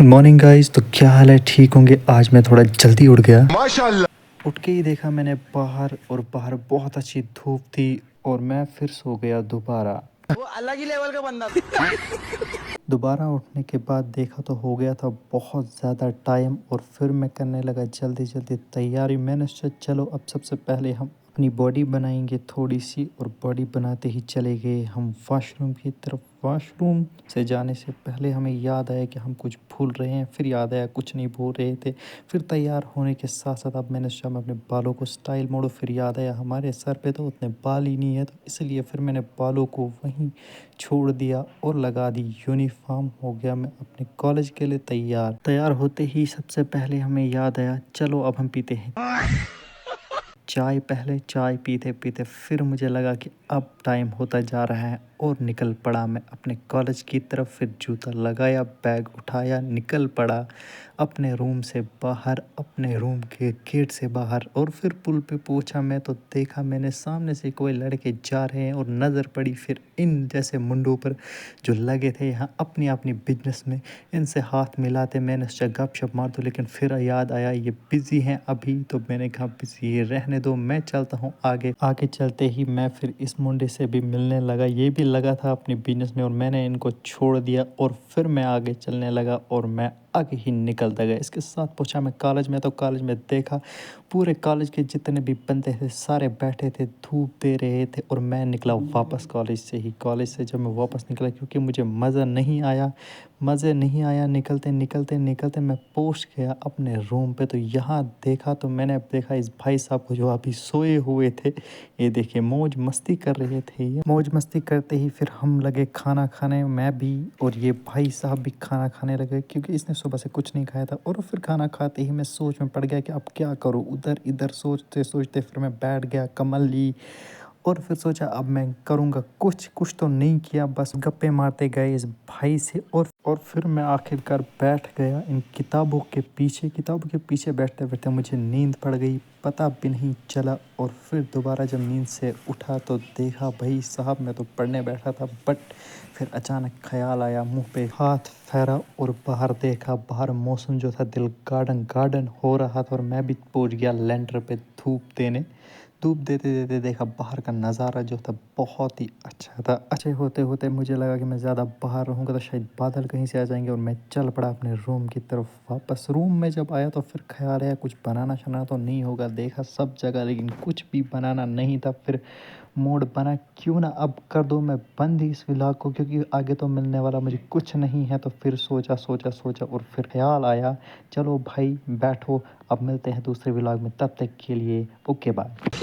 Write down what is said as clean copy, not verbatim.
Good morning guys. तो क्या हाल है, ठीक होंगे। आज मैं थोड़ा जल्दी उठ गया। माशाल्लाह। उठ के ही देखा मैंने बाहर, और बाहर बहुत अच्छी धूप थी और मैं फिर सो गया दोबारा। वो अलग ही लेवल का बंदा था। दोबारा उठने के बाद देखा तो हो गया था बहुत ज़्यादा टाइम, और फिर मैं करने लगा जल्दी जल्दी तैयारी। मैंने सोचा चलो अब सबसे पहले हम अपनी बॉडी बनाएंगे थोड़ी सी, और बॉडी बनाते ही चले गए हम वॉशरूम की तरफ। वॉशरूम से जाने से पहले हमें याद आया कि हम कुछ भूल रहे हैं, फिर याद आया कुछ नहीं भूल रहे थे। फिर तैयार होने के साथ साथ अब मैंने सोचा मैं अपने बालों को स्टाइल मोड़ो, फिर याद आया हमारे सर पे तो उतने बाल ही नहीं है, तो इसलिए फिर मैंने बालों को वहीं छोड़ दिया और लगा दी यूनिफॉर्म। हो गया मैं अपने कॉलेज के लिए तैयार। तैयार होते ही सबसे पहले हमें याद आया चलो अब हम पीते हैं चाय। पहले चाय पीते पीते फिर मुझे लगा कि अब टाइम होता जा रहा है, और निकल पड़ा मैं अपने कॉलेज की तरफ। फिर जूता लगाया, बैग उठाया, निकल पड़ा अपने रूम से बाहर, अपने रूम के गेट से बाहर। और फिर पुल पे पहुंचा मैं तो देखा मैंने सामने से कोई लड़के जा रहे हैं, और नज़र पड़ी फिर इन जैसे मुंडों पर जो लगे थे यहाँ अपनी अपनी बिजनेस में। इनसे हाथ मिलाते मैंने सोचा गपशप मार दो, लेकिन फिर याद आया ये बिज़ी हैं अभी, तो मैंने कहा बिज़ी है रहने दो, मैं चलता हूँ आगे। आगे चलते ही मैं फिर इस मुंडे से भी मिलने लगा, ये भी लगा था अपनी बिजनेस में, और मैंने इनको छोड़ दिया और फिर मैं आगे चलने लगा, और मैं आगे ही निकलता गया। इसके साथ पूछा मैं कॉलेज में, तो कॉलेज में देखा पूरे कॉलेज के जितने भी बंदे थे सारे बैठे थे, धूप दे रहे थे, और मैं निकला वापस कॉलेज से ही। कॉलेज से जब मैं वापस निकला, क्योंकि मुझे मज़े नहीं आया, निकलते निकलते निकलते मैं पहुंच गया अपने रूम पे। तो यहाँ देखा तो मैंने देखा इस भाई साहब को जो अभी सोए हुए थे, ये देखिए मौज मस्ती कर रहे थे। ये मौज मस्ती करते ही फिर हम लगे खाना खाने, मैं भी और ये भाई साहब भी खाना खाने लगे, क्योंकि इसने सुबह से कुछ नहीं खाया था। और फिर खाना खाते ही मैं सोच में पड़ गया कि अब क्या करूँ, उधर इधर सोचते सोचते फिर मैं बैठ गया, कमल ली, और फिर सोचा अब मैं करूँगा कुछ कुछ तो नहीं किया, बस गप्पे मारते गए इस भाई से। और फिर मैं आखिरकार बैठ गया इन किताबों के पीछे बैठते बैठते मुझे नींद पड़ गई, पता भी नहीं चला। और फिर दोबारा जब नींद से उठा तो देखा भाई साहब मैं तो पढ़ने बैठा था, बट फिर अचानक ख्याल आया, मुंह पे हाथ फेरा और बाहर देखा। बाहर मौसम जो था दिल गार्डन गार्डन हो रहा था, और मैं भी पहुंच गया लेंटर पे धूप देने। धूप देते देते देखा बाहर का नज़ारा जो था बहुत ही अच्छा था। अच्छे होते होते मुझे लगा कि मैं ज़्यादा बाहर रहूँगा तो शायद बादल कहीं से आ जाएंगे, और मैं चल पड़ा अपने रूम की तरफ वापस। रूम में जब आया तो फिर ख्याल आया कुछ बनाना शनाना तो नहीं होगा, देखा सब जगह लेकिन कुछ भी बनाना नहीं था। फिर मूड बना क्यों ना अब कर दो मैं बंद ही इस व्लॉग को, क्योंकि आगे तो मिलने वाला मुझे कुछ नहीं है। तो फिर सोचा और फिर ख्याल आया चलो भाई बैठो, अब मिलते हैं दूसरे व्लॉग में, तब तक के लिए ओके बाय।